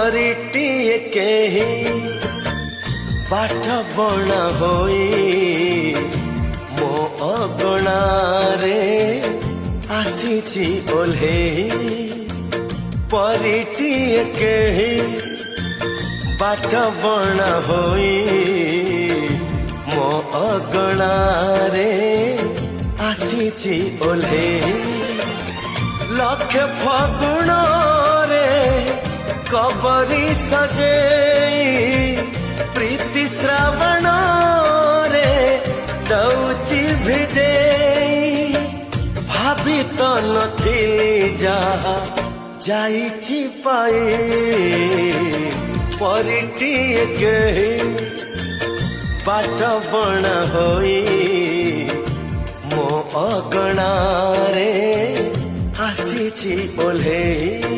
परिटिए केही बाट बणा होई मो अगणारे आसीछि ओल्हेई परिटिए केही बाट बणा होई मो अगणारे आसीछि ओल्हेई लक्ष फगुण रे कबरी सजे प्रीति श्रावण रे दौची भिजे भाभी तो नथिली जहा जाइछि पाई परिटिए केही बाट बणा होई मो अगणारे आसीछि ओल्हेई